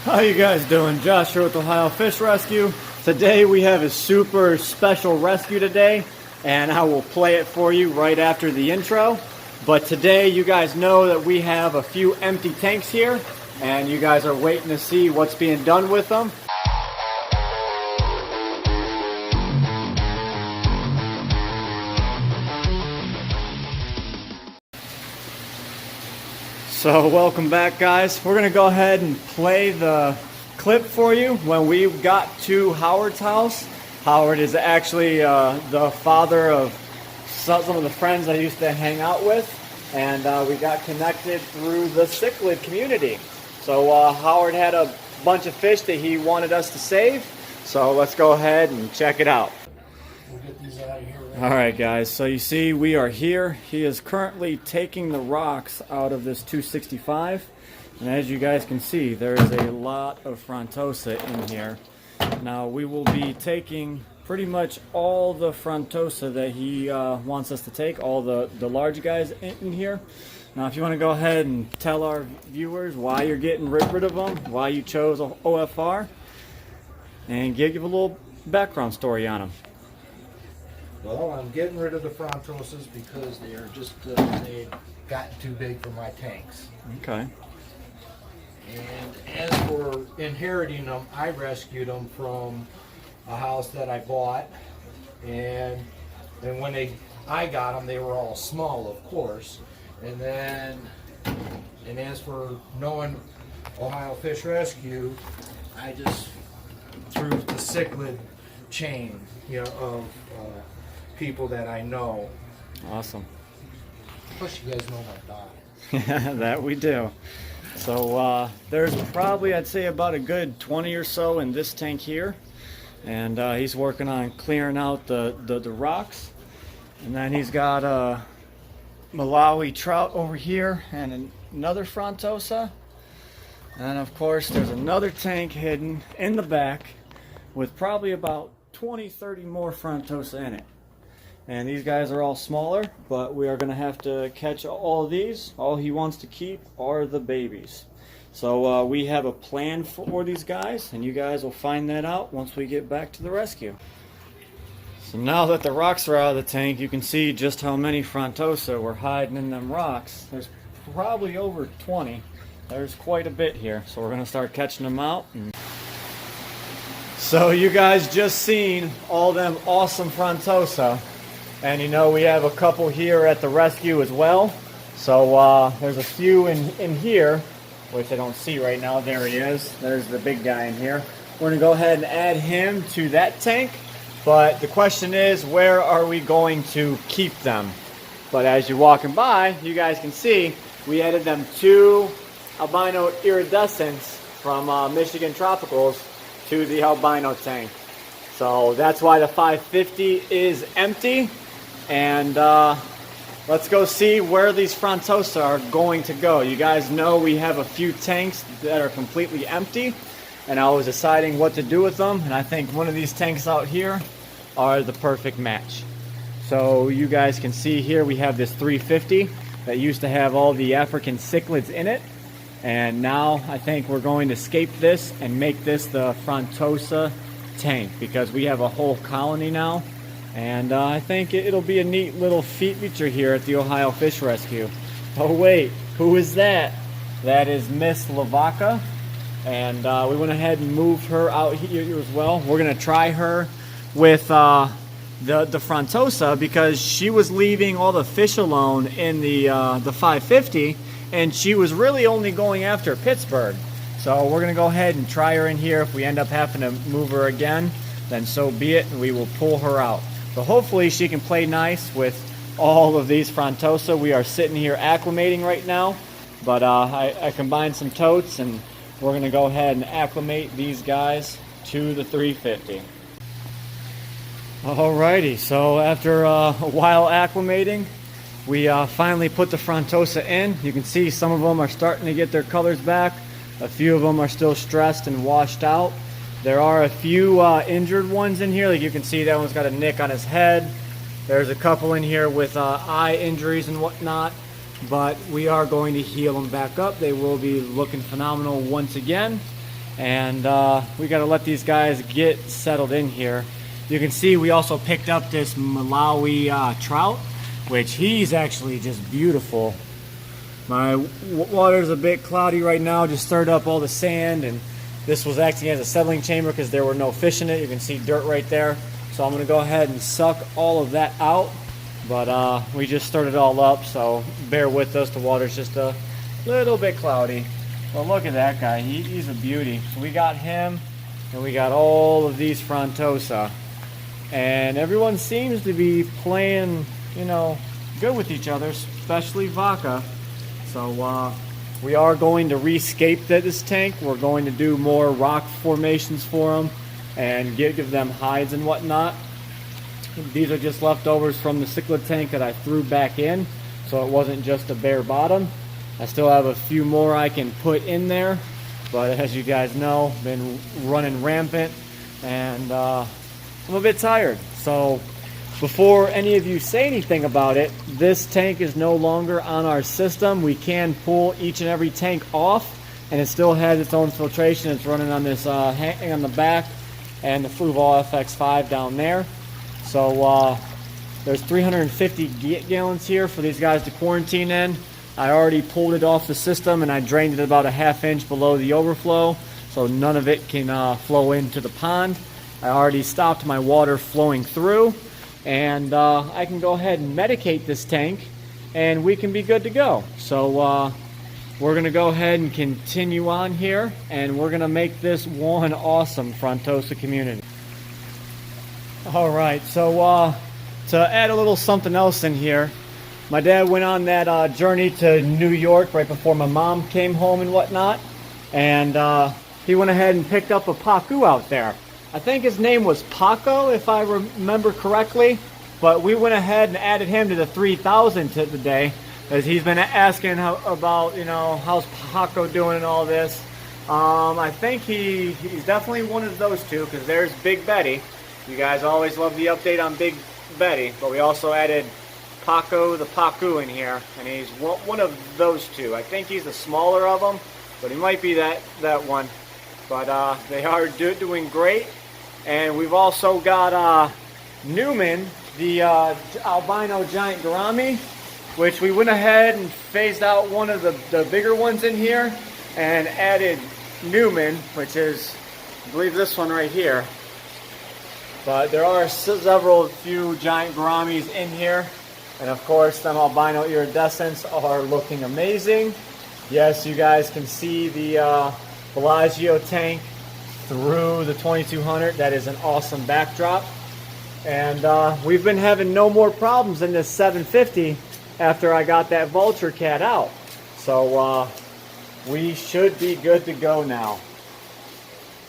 How you guys doing? Josh here with Ohio Fish Rescue. Today we have a super special rescue today, and I will play it for you right after the intro. But today you guys know that we have a few empty tanks here, and you guys are waiting to see what's being done with them. So welcome back, guys. We're gonna go ahead and play the clip for you when we got to Howard's house. Howard is actually the father of some of the friends I used to hang out with, and we got connected through the cichlid community. So Howard had a bunch of fish that he wanted us to save, so let's go ahead and check it out. We'll get these out of here. Right? All right, guys, so you see we are here. He is currently taking the rocks out of this 265, and as you guys can see, there is a lot of Frontosa in here. Now we will be taking pretty much all the Frontosa that he wants us to take, all the large guys in here. Now if you want to go ahead and tell our viewers why you're getting rid of them, why you chose OFR, and give a little background story on them. Well, I'm getting rid of the Frontosas because they are just they've gotten too big for my tanks. Okay. And as for inheriting them, I rescued them from a house that I bought, and when I got them, they were all small, of course. And as for knowing Ohio Fish Rescue, I just threw the cichlid chain, of people that I know. Awesome. Plus, you guys know my dog. Yeah, that we do. So there's probably, I'd say, about a good 20 or so in this tank here, and he's working on clearing out the rocks. And then he's got a Malawi trout over here and another Frontosa. And of course there's another tank hidden in the back with probably about 20-30 more Frontosa in it. And these guys are all smaller, but we are going to have to catch all of these. All he wants to keep are the babies. So we have a plan for these guys, and you guys will find that out once we get back to the rescue. So now that the rocks are out of the tank, you can see just how many Frontosa were hiding in them rocks. There's probably over 20. There's quite a bit here, so we're going to start catching them out. So you guys just seen all them awesome Frontosa. And we have a couple here at the rescue as well. So there's a few in here, which I don't see right now. There he is. There's the big guy in here. We're going to go ahead and add him to that tank. But the question is, where are we going to keep them? But as you're walking by, you guys can see we added them 2 albino iridescents from Michigan Tropicals to the albino tank. So that's why the 550 is empty. And let's go see where these Frontosa are going to go. You guys know we have a few tanks that are completely empty, and I was deciding what to do with them, and I think one of these tanks out here are the perfect match. So you guys can see here we have this 350 that used to have all the African cichlids in it, and now I think we're going to escape this and make this the Frontosa tank, because we have a whole colony now. And I think it'll be a neat little feature here at the Ohio Fish Rescue. Oh wait, who is that? That is Miss Lavaca, and we went ahead and moved her out here as well. We're gonna try her with the Frontosa because she was leaving all the fish alone in the 550, and she was really only going after Pittsburgh. So we're gonna go ahead and try her in here. If we end up having to move her again, then so be it, and we will pull her out. So hopefully she can play nice with all of these Frontosa. We are sitting here acclimating right now, but I combined some totes, and we're going to go ahead and acclimate these guys to the 350. Alrighty, so after a while acclimating, we finally put the Frontosa in. You can see some of them are starting to get their colors back. A few of them are still stressed and washed out. There are a few injured ones in here. Like you can see, that one's got a nick on his head. There's a couple in here with eye injuries and whatnot. But we are going to heal them back up. They will be looking phenomenal once again. and we got to let these guys get settled in here. You can see we also picked up this Malawi trout, which he's actually just beautiful. My water's a bit cloudy right now, just stirred up all the sand, and this was acting as a settling chamber because there were no fish in it. You can see dirt right there. So I'm going to go ahead and suck all of that out. But we just stirred it all up, so bear with us. The water's just a little bit cloudy. Well, look at that guy. He's a beauty. So we got him, and we got all of these Frontosa. And everyone seems to be playing, you know, good with each other, especially Vaca. So we are going to rescape this tank. We're going to do more rock formations for them and give them hides and whatnot. These are just leftovers from the cichlid tank that I threw back in, so it wasn't just a bare bottom. I still have a few more I can put in there, but as you guys know, been running rampant, and I'm a bit tired. So before any of you say anything about it, this tank is no longer on our system. We can pull each and every tank off, and it still has its own filtration. It's running on this hang on the back, and the Fluval FX5 down there. So there's 350 gallons here for these guys to quarantine in. I already pulled it off the system, and I drained it about a ½ inch below the overflow, so none of it can flow into the pond. I already stopped my water flowing through, and I can go ahead and medicate this tank, and we can be good to go. So we're going to go ahead and continue on here, and we're going to make this one awesome Frontosa community. Alright, so to add a little something else in here, my dad went on that journey to New York right before my mom came home and whatnot, and he went ahead and picked up a Pacu out there. I think his name was Pacu, if I remember correctly, but we went ahead and added him to the 3,000 today, as he's been asking about, you know, how's Pacu doing and all this. I think he's definitely one of those two, because there's Big Betty. You guys always love the update on Big Betty, but we also added Pacu the Pacu in here, and he's one of those two. I think he's the smaller of them, but he might be that one. But they are doing great, and we've also got Newman, the albino giant gourami, which we went ahead and phased out one of the bigger ones in here and added Newman, which is, I believe, this one right here. But there are few giant gouramis in here, and of course some albino iridescents are looking amazing. Yes, you guys can see the Bellagio tank through the 2200. That is an awesome backdrop, and we've been having no more problems in this 750 after I got that vulture cat out. So we should be good to go now.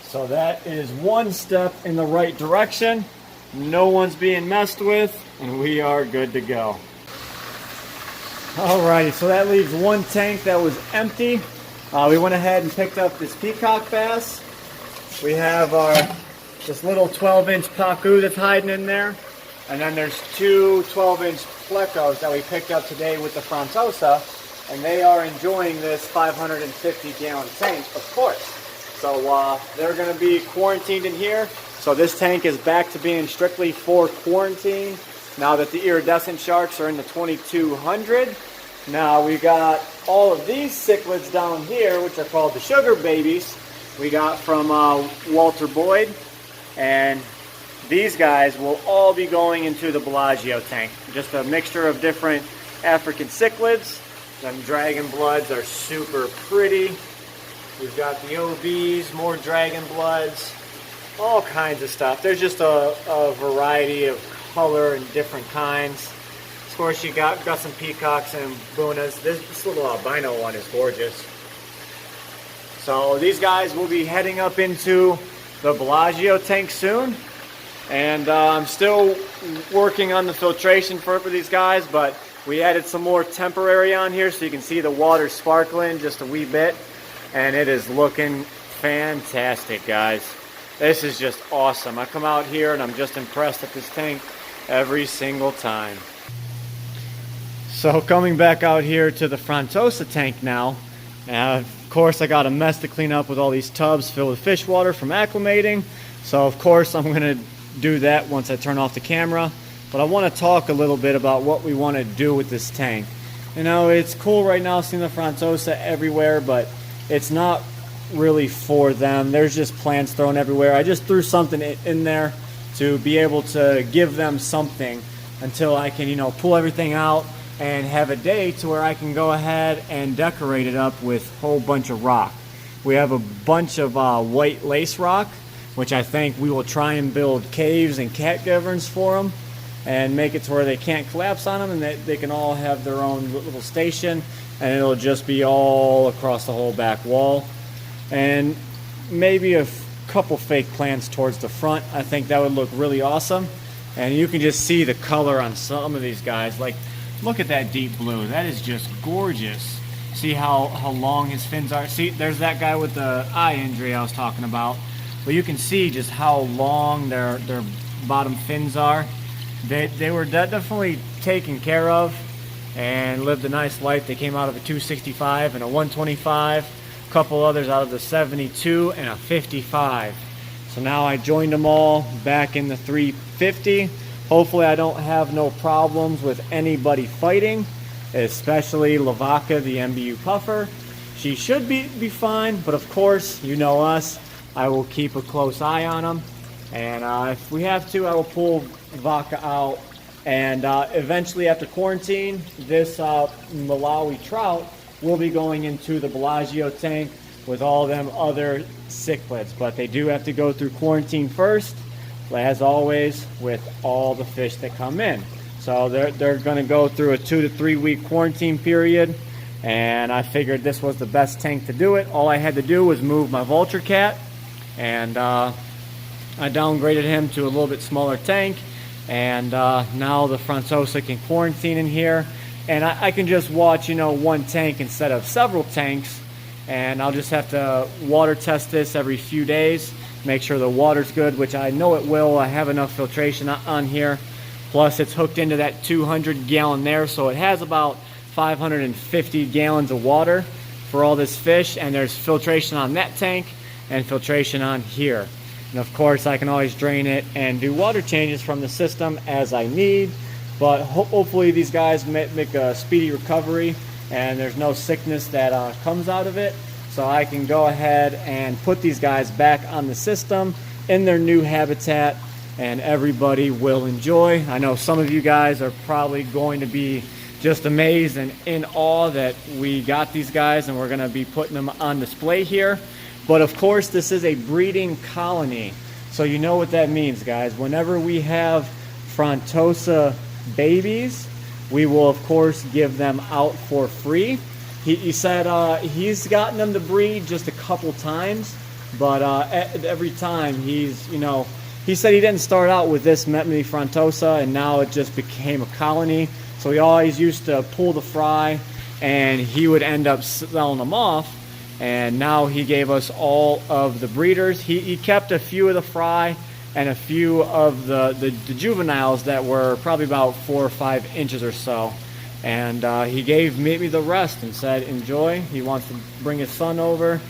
So that is one step in the right direction. No one's being messed with, and we are good to go. Alrighty, so that leaves one tank that was empty. We went ahead and picked up this Peacock bass. We have this little 12-inch Pacu that's hiding in there. And then there's two 12-inch plecos that we picked up today with the Frontosa. And they are enjoying this 550-gallon tank, of course. So they're going to be quarantined in here. So this tank is back to being strictly for quarantine now that the iridescent sharks are in the 2200. Now we got all of these cichlids down here, which are called the sugar babies. We got from Walter Boyd, and these guys will all be going into the Bellagio tank. Just a mixture of different African cichlids. Them dragon bloods are super pretty. We've got the OBs, more dragon bloods, all kinds of stuff. There's just a variety of color and different kinds. Of course, you got some peacocks and bunas. This little albino one is gorgeous. So these guys will be heading up into the Bellagio tank soon. And I'm still working on the filtration for these guys, but we added some more temporary on here so you can see the water sparkling just a wee bit. And it is looking fantastic, guys. This is just awesome. I come out here and I'm just impressed at this tank every single time. So coming back out here to the Frontosa tank now, Now, of course, I got a mess to clean up with all these tubs filled with fish water from Acclimating. So, of course, I'm going to do that once I turn off the camera. But I want to talk a little bit about what we want to do with this tank. You know, it's cool right now seeing the Frontosa everywhere, but it's not really for them. There's just plants thrown everywhere. I just threw something in there to be able to give them something until I can, you know, pull everything out and have a day to where I can go ahead and decorate it up with a whole bunch of rock. We have a bunch of white lace rock, which I think we will try and build caves and cat caverns for them and make it to where they can't collapse on them, and they can all have their own little station, and it'll just be all across the whole back wall. And maybe a couple fake plants towards the front. I think that would look really awesome. And you can just see the color on some of these guys. Like, look at that deep blue. That is just gorgeous. See how long his fins are? See, there's that guy with the eye injury I was talking about. But you can see just how long their bottom fins are. They were definitely taken care of and lived a nice life. They came out of a 265 and a 125, a couple others out of the 72 and a 55. So now I joined them all back in the 350. Hopefully I don't have no problems with anybody fighting, especially Lavaca, the MBU puffer. She should be fine, but of course, you know us, I will keep a close eye on them. And if we have to, I will pull Vaca out. And eventually after quarantine, this Malawi trout will be going into the Bellagio tank with all them other cichlids. But they do have to go through quarantine first, as always, with all the fish that come in. So they're going to go through a 2 to 3 week quarantine period. And I figured this was the best tank to do it. All I had to do was move my vulture cat, and I downgraded him to a little bit smaller tank, and now the Frontosa can quarantine in here, and I can just watch, you know, one tank instead of several tanks. And I'll just have to water test this every few days, make sure the water's good, which I know it will. I have enough filtration on here, plus it's hooked into that 200 gallon there, so it has about 550 gallons of water for all this fish, and there's filtration on that tank and filtration on here. And of course, I can always drain it and do water changes from the system as I need. But hopefully these guys make a speedy recovery and there's no sickness that comes out of it. So I can go ahead and put these guys back on the system in their new habitat, and everybody will enjoy. I know some of you guys are probably going to be just amazed and in awe that we got these guys and we're going to be putting them on display here. But of course, this is a breeding colony. So you know what that means, guys. Whenever we have Frontosa babies, we will of course give them out for free. He said he's gotten them to breed just a couple times, but every time he's, you know, he said he didn't start out with this many Frontosa and now it just became a colony. So he always used to pull the fry and he would end up selling them off. And now he gave us all of the breeders. He kept a few of the fry and a few of the juveniles that were probably about 4 or 5 inches or so. And he gave me the rest and said, enjoy. He wants to bring his son over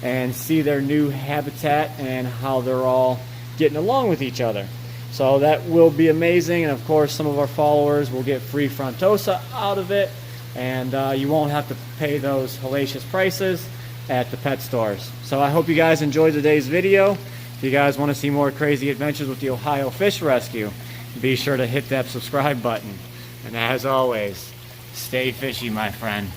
and see their new habitat and how they're all getting along with each other. So that will be amazing. And of course, some of our followers will get free Frontosa out of it. And you won't have to pay those hellacious prices at the pet stores. So I hope you guys enjoyed today's video. If you guys want to see more crazy adventures with the Ohio Fish Rescue, be sure to hit that subscribe button. And as always, stay fishy, my friend.